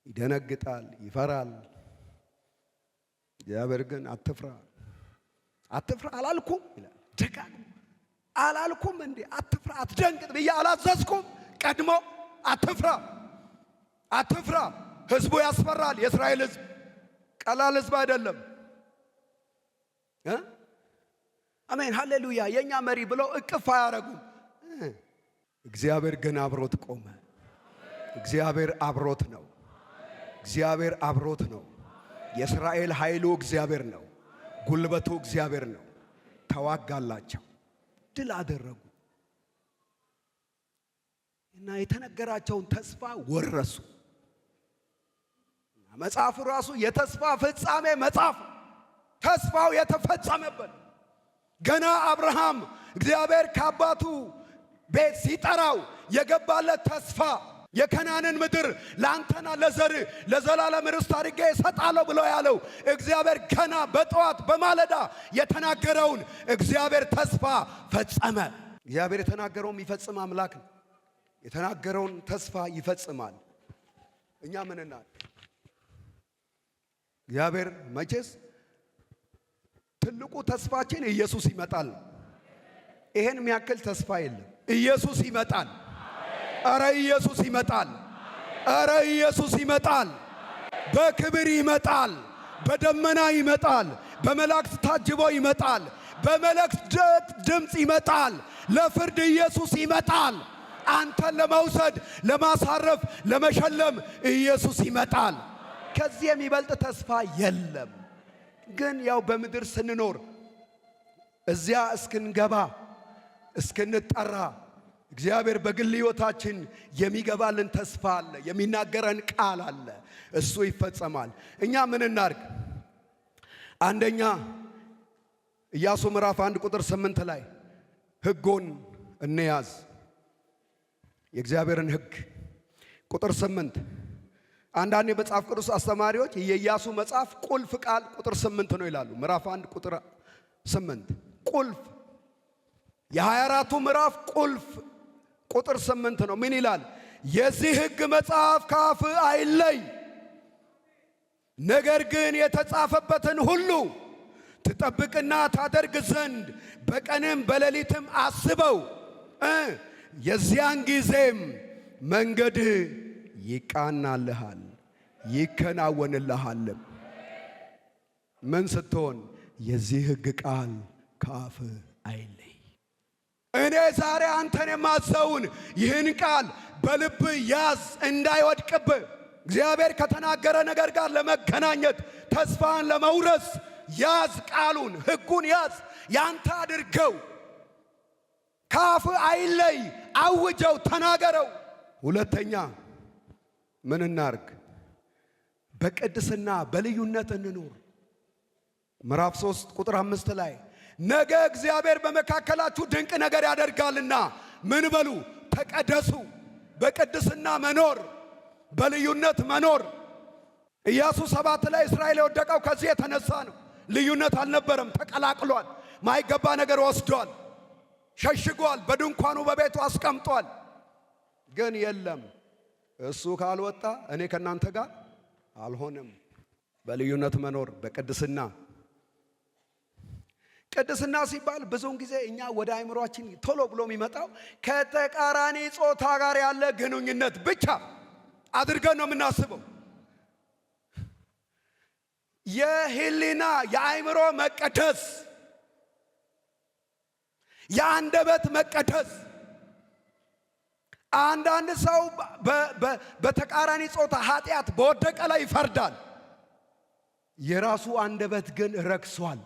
ይደነግጣል፣ ይፈራል። እግዚአብሔር ግን አትፍራ፣ አትፍራ አላልኩም ይላል። ደጋግሞ አላልኩም እንዴ? አትፍራ፣ አትደንግጥ ብዬ አላዘዝኩም? ቀድሞ አትፍራ፣ አትፍራ። ህዝቡ ያስፈራል። የእስራኤል ህዝብ ቀላል ህዝብ አይደለም። አሜን ሃሌሉያ። የኛ መሪ ብለው እቅፍ አያረጉም። እግዚአብሔር ግን አብሮት ቆመ። እግዚአብሔር አብሮት ነው። እግዚአብሔር አብሮት ነው። የእስራኤል ኃይሉ እግዚአብሔር ነው። ጉልበቱ እግዚአብሔር ነው። ተዋጋላቸው፣ ድል አደረጉ እና የተነገራቸውን ተስፋ ወረሱ። መጽሐፉ ራሱ የተስፋ ፍጻሜ መጽሐፍ፣ ተስፋው የተፈጸመበት ገና አብርሃም እግዚአብሔር ከአባቱ ቤት ሲጠራው የገባለት ተስፋ የከናንን ምድር ለአንተና ለዘር ለዘላለም ርስት አድርጌ እሰጣለሁ ብሎ ያለው እግዚአብሔር ገና በጠዋት በማለዳ የተናገረውን እግዚአብሔር ተስፋ ፈጸመ። እግዚአብሔር የተናገረውን ይፈጽም አምላክ ነው። የተናገረውን ተስፋ ይፈጽማል። እኛ ምን እናል? እግዚአብሔር መቼስ ትልቁ ተስፋችን ኢየሱስ ይመጣል። ይሄን የሚያክል ተስፋ የለም። ኢየሱስ ይመጣል። አረ ኢየሱስ ይመጣል። አረ ኢየሱስ ይመጣል። በክብር ይመጣል። በደመና ይመጣል። በመላእክት ታጅቦ ይመጣል። በመላእክት ድምፅ ይመጣል። ለፍርድ ኢየሱስ ይመጣል። አንተን ለመውሰድ፣ ለማሳረፍ፣ ለመሸለም ኢየሱስ ይመጣል። ከዚህ የሚበልጥ ተስፋ የለም። ግን ያው በምድር ስንኖር እዚያ እስክንገባ እስክንጠራ እግዚአብሔር በግል ሕይወታችን የሚገባልን ተስፋ አለ፣ የሚናገረን ቃል አለ። እሱ ይፈጸማል። እኛ ምን እናርግ? አንደኛ ኢያሱ ምዕራፍ 1 ቁጥር 8 ላይ ሕጉን እንያዝ። የእግዚአብሔርን ሕግ ቁጥር 8 አንዳንድ የመጽሐፍ ቅዱስ አስተማሪዎች የኢያሱ መጽሐፍ ቁልፍ ቃል ቁጥር 8 ነው ይላሉ። ምዕራፍ 1 ቁጥር 8 ቁልፍ፣ የ24ቱ ምዕራፍ ቁልፍ ቁጥር 8 ነው። ምን ይላል? የዚህ ሕግ መጽሐፍ ካፍ አይለይ፣ ነገር ግን የተጻፈበትን ሁሉ ትጠብቅና ታደርግ ዘንድ በቀንም በሌሊትም አስበው፣ የዚያን ጊዜም መንገድህ ይቃናልሃል ይከናወንልሃልም። ምን ስትሆን? የዚህ ሕግ ቃል ካፍ አይለይ። እኔ ዛሬ አንተን የማዘውን ይህን ቃል በልብ ያዝ እንዳይወድቅብህ። እግዚአብሔር ከተናገረ ነገር ጋር ለመገናኘት ተስፋን ለመውረስ ያዝ፣ ቃሉን ሕጉን ያዝ፣ ያንተ አድርገው፣ ካፍ አይለይ፣ አውጀው፣ ተናገረው። ሁለተኛ ምን እናርግ? በቅድስና በልዩነት እንኑር። ምዕራፍ 3 ቁጥር 5 ላይ ነገ እግዚአብሔር በመካከላችሁ ድንቅ ነገር ያደርጋልና ምን በሉ? ተቀደሱ። በቅድስና መኖር፣ በልዩነት መኖር። ኢያሱ 7 ላይ እስራኤል የወደቀው ከዚህ የተነሳ ነው። ልዩነት አልነበረም፣ ተቀላቅሏል። ማይገባ ነገር ወስዷል፣ ሸሽጓል፣ በድንኳኑ በቤቱ አስቀምጧል። ግን የለም እሱ ካልወጣ እኔ ከናንተ ጋር አልሆነም። በልዩነት መኖር፣ በቅድስና። ቅድስና ሲባል ብዙውን ጊዜ እኛ ወደ አእምሯችን ቶሎ ብሎ የሚመጣው ከተቃራኒ ጾታ ጋር ያለ ግንኙነት ብቻ አድርገን ነው የምናስበው። የህሊና የአእምሮ መቀደስ፣ የአንደበት መቀደስ። አንዳንድ ሰው በተቃራኒ ጾታ ኃጢአት በወደቀ ላይ ይፈርዳል። የራሱ አንደበት ግን ረክሷል።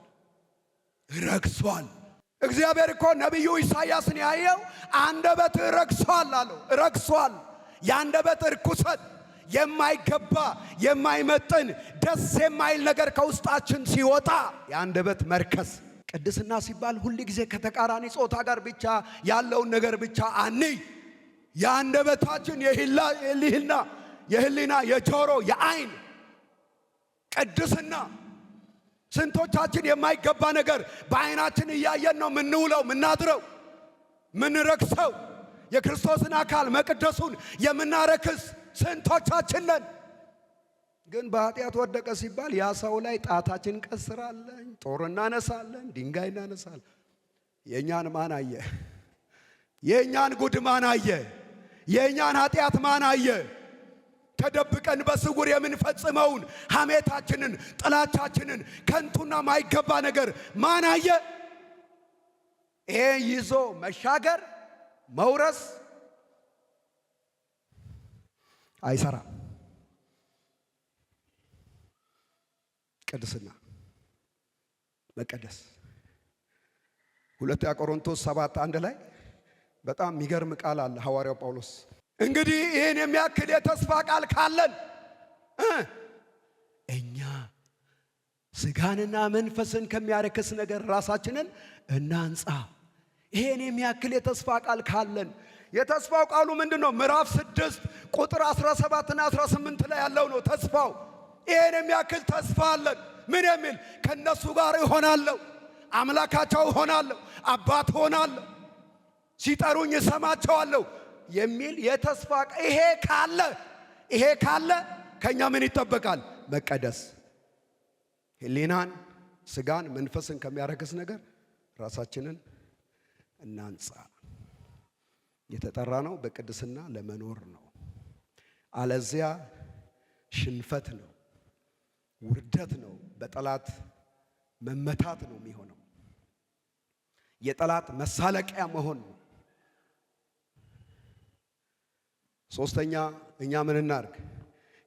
እግዚአብሔር እኮ ነቢዩ ኢሳይያስን ያየው አንደበት ረክሷል አለው። ረክሷል። የአንደበት ርኩሰት፣ የማይገባ የማይመጥን ደስ የማይል ነገር ከውስጣችን ሲወጣ የአንደበት መርከስ። ቅድስና ሲባል ሁል ጊዜ ከተቃራኒ ጾታ ጋር ብቻ ያለውን ነገር ብቻ አንይ። የአንደበታችን የህሊና የጆሮ የአይን ቅድስና። ስንቶቻችን የማይገባ ነገር በአይናችን እያየን ነው ምንውለው፣ ምናድረው፣ ምንረክሰው? የክርስቶስን አካል መቅደሱን የምናረክስ ስንቶቻችን ነን? ግን በኃጢአት ወደቀ ሲባል ያ ሰው ላይ ጣታችን ቀስራለን፣ ጦር እናነሳለን፣ ድንጋይ እናነሳለን። የእኛን ማን አየ? የእኛን ጉድ ማን አየ? የእኛን ኃጢአት ማን አየ? ተደብቀን በስውር የምንፈጽመውን ሐሜታችንን፣ ጥላቻችንን፣ ከንቱና ማይገባ ነገር ማን አየ? ይሄ ይዞ መሻገር መውረስ አይሰራም። ቅድስና መቀደስ። ሁለተኛ ቆሮንቶስ 7:1 ላይ በጣም የሚገርም ቃል አለ። ሐዋርያው ጳውሎስ እንግዲህ ይህን የሚያክል የተስፋ ቃል ካለን እኛ ስጋንና መንፈስን ከሚያረክስ ነገር ራሳችንን እናንጻ። ይህን የሚያክል የተስፋ ቃል ካለን፣ የተስፋው ቃሉ ምንድን ነው? ምዕራፍ 6 ቁጥር 17ና 18 ላይ ያለው ነው ተስፋው። ይህን የሚያክል ተስፋ አለን። ምን የሚል? ከነሱ ጋር እሆናለሁ፣ አምላካቸው እሆናለሁ፣ አባት እሆናለሁ፣ ሲጠሩኝ እሰማቸዋለሁ የሚል የተስፋ ቃል። ይሄ ካለ ከኛ ምን ይጠበቃል? መቀደስ። ሕሊናን፣ ስጋን፣ መንፈስን ከሚያረክስ ነገር ራሳችንን እናንጻ። የተጠራ ነው በቅድስና ለመኖር ነው። አለዚያ ሽንፈት ነው፣ ውርደት ነው፣ በጠላት መመታት ነው የሚሆነው። የጠላት መሳለቂያ መሆን ነው። ሶስተኛ እኛ ምን እናርግ?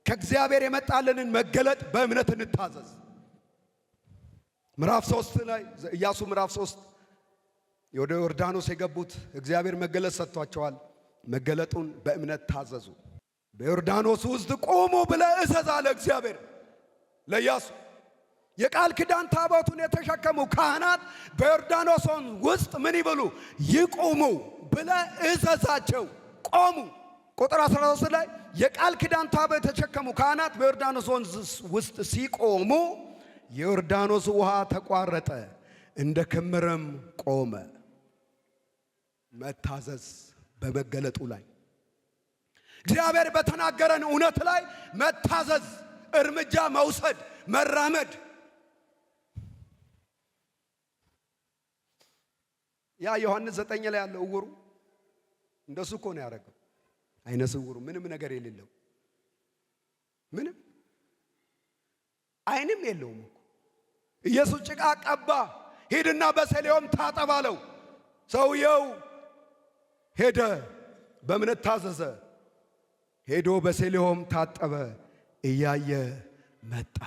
ከእግዚአብሔር የመጣልንን መገለጥ በእምነት እንታዘዝ። ምዕራፍ 3 ላይ ኢያሱ ምዕራፍ 3 ወደ ዮርዳኖስ የገቡት እግዚአብሔር መገለጥ ሰጥቷቸዋል። መገለጡን በእምነት ታዘዙ። በዮርዳኖስ ውስጥ ቁሙ ብለህ እዘዝ አለ እግዚአብሔር ለኢያሱ። የቃል ኪዳን ታቦቱን የተሸከሙ ካህናት በዮርዳኖስ ውስጥ ምን ይበሉ? ይቁሙ ብለህ እዘዛቸው። ቆሙ። ቁጥር 13 ላይ የቃል ኪዳን ታቦት የተሸከሙ ካህናት በዮርዳኖስ ወንዝ ውስጥ ሲቆሙ የዮርዳኖስ ውሃ ተቋረጠ፣ እንደ ክምርም ቆመ። መታዘዝ በመገለጡ ላይ፣ እግዚአብሔር በተናገረን እውነት ላይ መታዘዝ፣ እርምጃ መውሰድ፣ መራመድ። ያ ዮሐንስ 9 ላይ ያለው እውሩ እንደሱ እኮ ነው ያደረገው። አይነ ስውሩ ምንም ነገር የሌለው ምንም አይንም የለውም እኮ ኢየሱስ ጭቃ ቀባ፣ ሂድና በሰሊሆም ታጠብ አለው። ሰውየው ሄደ፣ በእምነት ታዘዘ። ሄዶ በሰሊሆም ታጠበ፣ እያየ መጣ።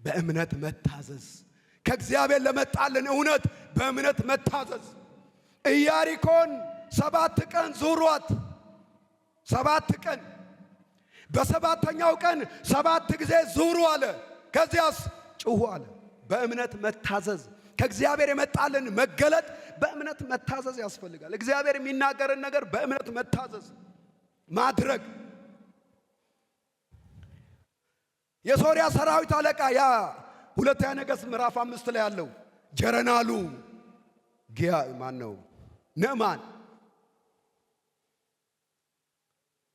በእምነት መታዘዝ። ከእግዚአብሔር ለመጣልን እውነት በእምነት መታዘዝ። ኢያሪኮን 7 ቀን ዙሯት። 7 ቀን። በሰባተኛው ቀን 7 ጊዜ ዙሩ አለ። ከዚያስ ጩኹ አለ። በእምነት መታዘዝ። ከእግዚአብሔር የመጣልን መገለጥ በእምነት መታዘዝ ያስፈልጋል። እግዚአብሔር የሚናገርን ነገር በእምነት መታዘዝ ማድረግ። የሶርያ ሰራዊት አለቃ ያ ሁለተኛ ነገሥት ምዕራፍ 5 ላይ ያለው ጀረናሉ ማን ነው? ንዕማን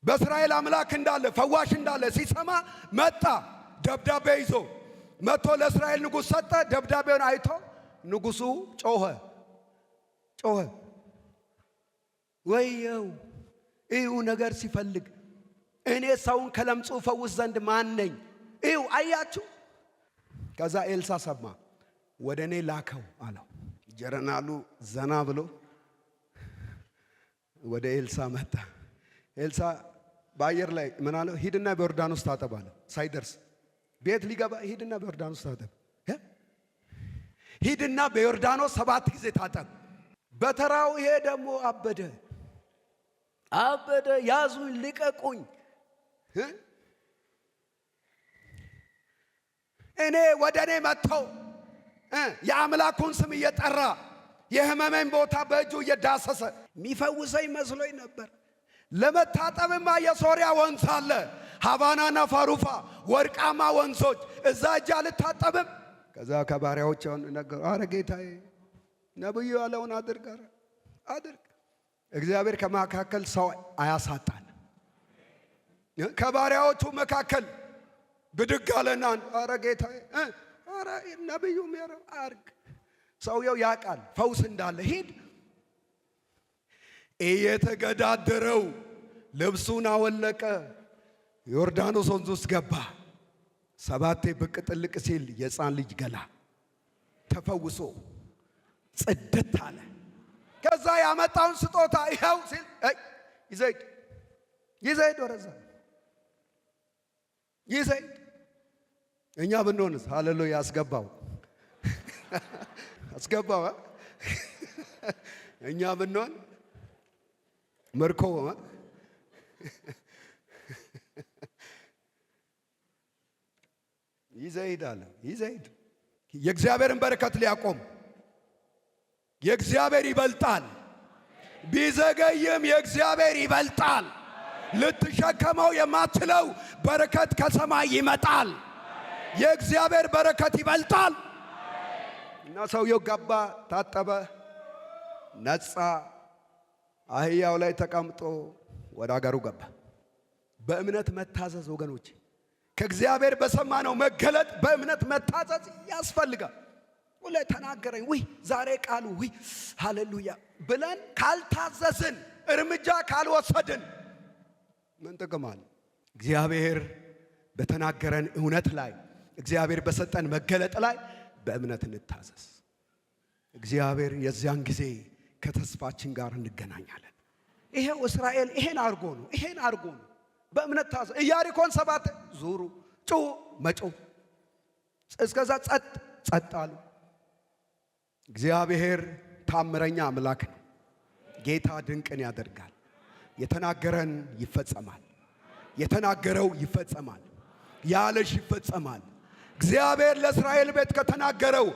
በእስራኤል አምላክ እንዳለ ፈዋሽ እንዳለ ሲሰማ መጣ። ደብዳቤ ይዞ መጥቶ ለእስራኤል ንጉሥ ሰጠ። ደብዳቤውን አይቶ ንጉሡ ጮኸ። ወየው እዩ ነገር ሲፈልግ እኔ ሰውን ከለምጹ ፈውስ ዘንድ ማን ነኝ? እዩ አያችሁ። ከዛ ኤልሳ ሰማ። ወደ እኔ ላከው አለው። ጀረናሉ ዘና ብሎ ወደ ኤልሳ መጣ። ኤልሳ በአየር ላይ ምን አለው? ሂድና በዮርዳኖስ ታጠብ አለ። ሳይደርስ ቤት ሊገባ ሂድና በዮርዳኖስ ታጠብ፣ ሂድና በዮርዳኖስ 7 ጊዜ ታጠብ። በተራው ይሄ ደግሞ አበደ። ያዙኝ ልቀቁኝ። እኔ ወደ እኔ መጥተው የአምላኩን ስም እየጠራ የህመሜን ቦታ በእጁ እየዳሰሰ የሚፈውሰኝ መስሎኝ ነበር። ለመታጠብማ የሶርያ ወንዝ አለ፣ ሀቫናና ፋሩፋ ወርቃማ ወንዞች፣ እዛ እጅ አልታጠብም። ከዛ ከባሪያዎች ነገሩ። አረ ጌታዬ ነብዩ ያለውን አድርግ አድርግ። እግዚአብሔር ከመካከል ሰው አያሳጣን። ከባሪያዎቹ መካከል ብድግ አለና አረ ጌታዬ አረ ነብዩ የሚያረው አርግ። ሰውየው ያውቃል ፈውስ እንዳለ። ሂድ። እየተገዳደረው ልብሱን አወለቀ፣ ዮርዳኖስ ወንዝ ውስጥ ገባ። 7 ብቅ ጥልቅ ሲል የሕፃን ልጅ ገላ ተፈውሶ ጽድት አለ። ከዛ ያመጣውን ስጦታ ይኸው ሲል ይዘይድ ወረዛ ይዘይድ። እኛ ብንሆንስ? ሃሌሉያ አስገባው አስገባው። እኛ ብንሆን ምርኮ ይዘይድ አለ። ይዘይድ የእግዚአብሔርን በረከት ሊያቆም የእግዚአብሔር ይበልጣል። ቢዘገይም የእግዚአብሔር ይበልጣል። ልትሸከመው የማትለው በረከት ከሰማይ ይመጣል። የእግዚአብሔር በረከት ይበልጣል። እና ሰውየው ገባ፣ ታጠበ፣ ነጻ። አህያው ላይ ተቀምጦ ወደ አገሩ ገባ። በእምነት መታዘዝ ወገኖች፣ ከእግዚአብሔር በሰማነው መገለጥ በእምነት መታዘዝ ያስፈልጋል። ሁሌ ተናገረኝ ዛሬ ቃሉ ሃሌሉያ ብለን ካልታዘዝን፣ እርምጃ ካልወሰድን ምን ጥቅም አለ? እግዚአብሔር በተናገረን እውነት ላይ፣ እግዚአብሔር በሰጠን መገለጥ ላይ በእምነት እንታዘዝ። እግዚአብሔር የዚያን ጊዜ ከተስፋችን ጋር እንገናኛለን። ይሄው እስራኤል ይሄን አርጎ ነው በእምነት ታዘዝ። ኢያሪኮን 7 ዙሩ፣ ጩሁ፣ መጮህ። እስከዛ ጸጥ አሉ። እግዚአብሔር ታምረኛ አምላክ ነው። ጌታ ድንቅን ያደርጋል። የተናገረን ይፈጸማል። የተናገረው ይፈጸማል። ያለሽ ይፈጸማል። እግዚአብሔር ለእስራኤል ቤት ከተናገረው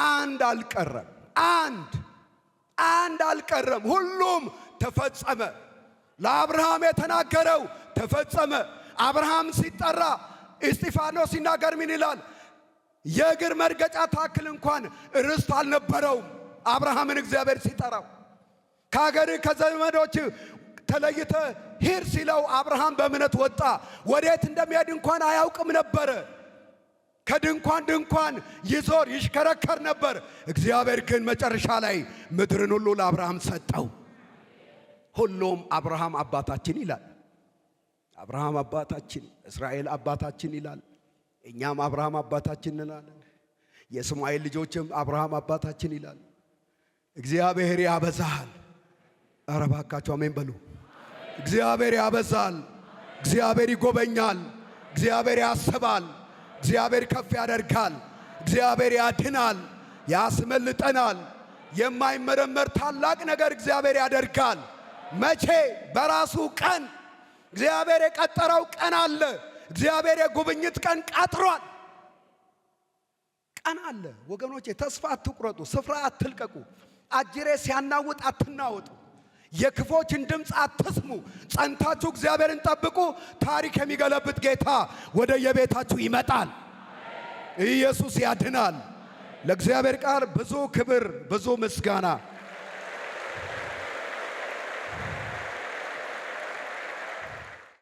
አንድ አልቀረም። ሁሉም ተፈጸመ። ለአብርሃም የተናገረው ተፈጸመ። አብርሃም ሲጠራ እስጢፋኖስ ሲናገር ምን ይላል? የእግር መርገጫ ታክል እንኳን ርስት አልነበረውም። አብርሃምን እግዚአብሔር ሲጠራው ከሀገር ከዘመዶች ተለይተ ሂድ ሲለው አብርሃም በእምነት ወጣ። ወዴት እንደሚሄድ እንኳን አያውቅም ነበረ። ከድንኳን ድንኳን ይዞር ይሽከረከር ነበር። እግዚአብሔር ግን መጨረሻ ላይ ምድርን ሁሉ ለአብርሃም ሰጠው። ሁሉም አብርሃም አባታችን ይላል። አብርሃም አባታችን፣ እስራኤል አባታችን ይላል። እኛም አብርሃም አባታችን እንላለን። የእስማኤል ልጆችም አብርሃም አባታችን ይላል። እግዚአብሔር ያበዛል። ኧረ እባካችሁ አሜን በሉ። እግዚአብሔር ያበዛል። እግዚአብሔር ይጎበኛል። እግዚአብሔር ያስባል። እግዚአብሔር ከፍ ያደርጋል። እግዚአብሔር ያድናል፣ ያስመልጠናል። የማይመረመር ታላቅ ነገር እግዚአብሔር ያደርጋል። መቼ? በራሱ ቀን። እግዚአብሔር የቀጠረው ቀን አለ። እግዚአብሔር የጉብኝት ቀን ቀጥሯል። ቀን አለ ወገኖቼ። ተስፋ አትቁረጡ፣ ስፍራ አትልቀቁ። አጅሬ ሲያናውጥ አትናወጡ። የክፎችን ድምፅ አትስሙ። ጸንታችሁ እግዚአብሔርን ጠብቁ። ታሪክ የሚገለብጥ ጌታ ወደ የቤታችሁ ይመጣል። ኢየሱስ ያድናል። ለእግዚአብሔር ቃል ብዙ ክብር፣ ብዙ ምስጋና